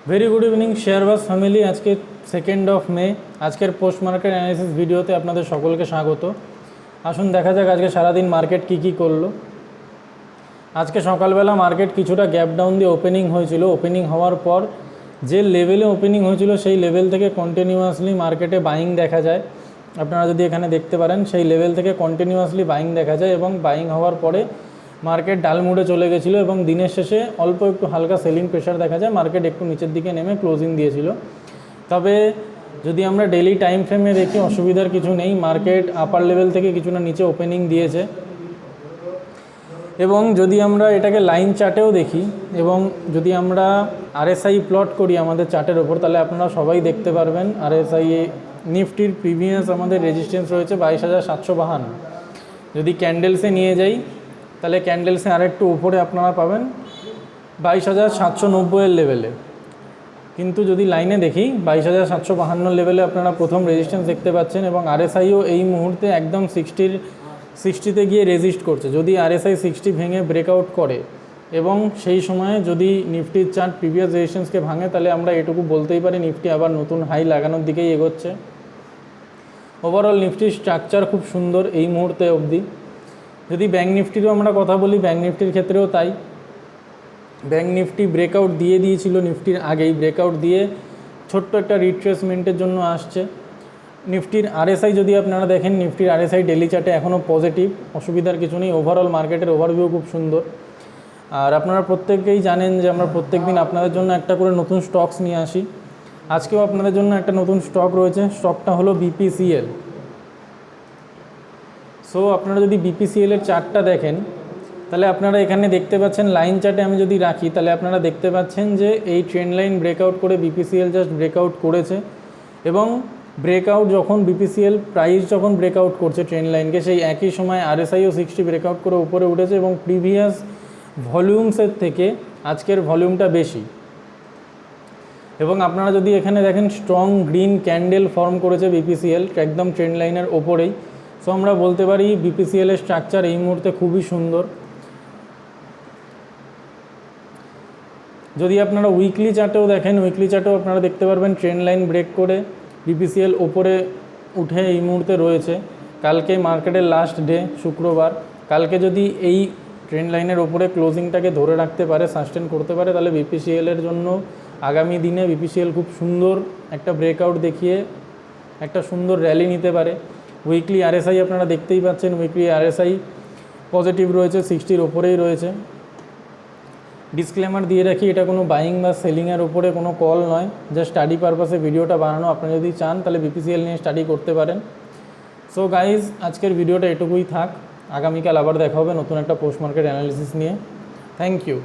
Very good evening শেয়ারবাজ family. আজকে 2 মে, আজকের পোস্ট মার্কেট অ্যানালিসিস ভিডিওতে আপনাদের সকলকে স্বাগত। আসুন দেখা যাক আজকে সারাদিন মার্কেট কী করলো। আজকে সকালবেলা মার্কেট কিছুটা গ্যাপ ডাউন দিয়ে ওপেনিং হয়েছিল। ওপেনিং হওয়ার পর যে লেভেলে ওপেনিং হয়েছিল সেই লেভেল থেকে কন্টিনিউয়াসলি মার্কেটে বাইং দেখা যায়। আপনারা যদি এখানে দেখতে পারেন সেই লেভেল থেকে কন্টিনিউয়াসলি বাইং দেখা যায় এবং বাইং হওয়ার পরে মার্কেট ডাল মুডে চলে গেছিলো এবং দিনের শেষে অল্প একটু হালকা সেলিং প্রেশার দেখা যায়। মার্কেট একটু নিচের দিকে নেমে ক্লোজিং দিয়েছিল। তবে যদি আমরা ডেইলি টাইম ফ্রেমে দেখি অসুবিধার কিছু নেই, মার্কেট আপার লেভেল থেকে কিছুটা নিচে ওপেনিং দিয়েছে। এবং যদি আমরা এটাকে লাইন চার্টেও দেখি এবং যদি আমরা আরএসআই প্লট করি আমাদের চার্টের ওপর, তাহলে আপনারা সবাই দেখতে পারবেন আরএসআই নিফটির প্রিভিয়াস আমাদের রেজিস্ট্যান্স রয়েছে 22,752। যদি ক্যান্ডেলসে নিয়ে যাই তাহলে ক্যান্ডেলসে আরেকটু উপরে আপনারা পাবেন 22,790 লেভেলে। কিন্তু যদি লাইনে দেখি 22,752 লেভেলে আপনারা প্রথম রেজিস্ট্যান্স দেখতে পাচ্ছেন এবং আরএসআইও এই মুহূর্তে একদম 60তে গিয়ে রেজিস্ট করছে। যদি আরএসআই 60 ভেঙে ব্রেকআউট করে এবং সেই সময়ে যদি নিফটির চার্ট প্রিভিয়াস রেজিস্ট্যান্সকে ভাঙে, তাহলে আমরা এটুকু বলতেই পারি নিফটি আবার নতুন হাই লাগানোর দিকেই এগোচ্ছে। ওভারঅল নিফটির স্ট্রাকচার খুব সুন্দর এই মুহূর্তে অবধি। যদি ব্যাঙ্ক নিফটিরও আমরা কথা বলি, ব্যাঙ্ক নিফটির ক্ষেত্রেও তাই। ব্যাঙ্ক নিফটি ব্রেকআউট দিয়ে দিয়েছিল, নিফটির আগেই ব্রেকআউট দিয়ে ছোট্ট একটা রিট্রেসমেন্টের জন্য আসছে। নিফটির আরএসআই যদি আপনারা দেখেন, নিফটির আরএসআই ডেলি চার্টে এখনও পজিটিভ, অসুবিধার কিছু নেই। ওভারঅল মার্কেটের ওভারভিউ খুব সুন্দর। আর আপনারা প্রত্যেকেই জানেন যে আমরা প্রত্যেক দিন আপনাদের জন্য একটা করে নতুন স্টকস নিয়ে আসি। আজকেও আপনাদের জন্য একটা নতুন স্টক রয়েছে, স্টকটা হলো বিপিসিএল। সো আপনারা যদি বিপিসিএলের চার্টটা দেখেন তাহলে আপনারা এখানে দেখতে পাচ্ছেন, লাইন চার্টে আমি যদি রাখি তাহলে আপনারা দেখতে পাচ্ছেন যে এই ট্রেন্ড লাইন ব্রেকআউট করে বিপিসিএল জাস্ট ব্রেকআউট করেছে এবং ব্রেকআউট যখন বিপিসিএল প্রাইস যখন ব্রেকআউট করছে ট্রেন্ড লাইনকে, সেই একই সময় আরএসআইও 60 ব্রেকআউট করে উপরে উঠেছে এবং প্রিভিয়াস ভলিউমসের থেকে আজকের ভলিউমটা বেশি। এবং আপনারা যদি এখানে দেখেন স্ট্রং গ্রিন ক্যান্ডেল ফর্ম করেছে বিপিসিএল একদম ট্রেন্ড লাইনের ওপরেই। সো আমরা বলতে পারি বিপিসিএলের স্ট্রাকচার এই মুহূর্তে খুবই সুন্দর। যদি আপনারা উইকলি চার্টেও দেখেন, উইকলি চার্টেও আপনারা দেখতে পারবেন ট্রেন্ড লাইন ব্রেক করে বিপিসিএল ওপরে উঠে এই মুহূর্তে রয়েছে। কালকে মার্কেটের লাস্ট ডে, শুক্রবার। কালকে যদি এই ট্রেন্ড লাইনের ওপরে ক্লোজিংটাকে ধরে রাখতে পারে, সাস্টেন করতে পারে, তাহলে বিপিসিএলের জন্য আগামী দিনে বিপিসিএল খুব সুন্দর একটা ব্রেকআউট দেখিয়ে একটা সুন্দর র্যালি নিতে পারে। উইকলি আরএসআই আপনারা দেখতেই পাচ্ছেন, উইকলি আরএসআই পজিটিভ রয়েছে, 60-র ওপরেই রয়েছে। ডিসক্লেমার দিয়ে রাখি, এটা কোনো বাইং বা সেলিংয়ের ওপরে কোনো কল নয়, জাস্ট স্টাডি পারপাসে ভিডিওটা বানানো। আপনারা যদি চান তাহলে বিপিসিএল নিয়ে স্টাডি করতে পারেন। সো গাইজ, আজকের ভিডিওটা এটুকুই থাক। আগামীকাল আবার দেখা হবে নতুন একটা পোস্ট মার্কেট অ্যানালিসিস নিয়ে। Thank you.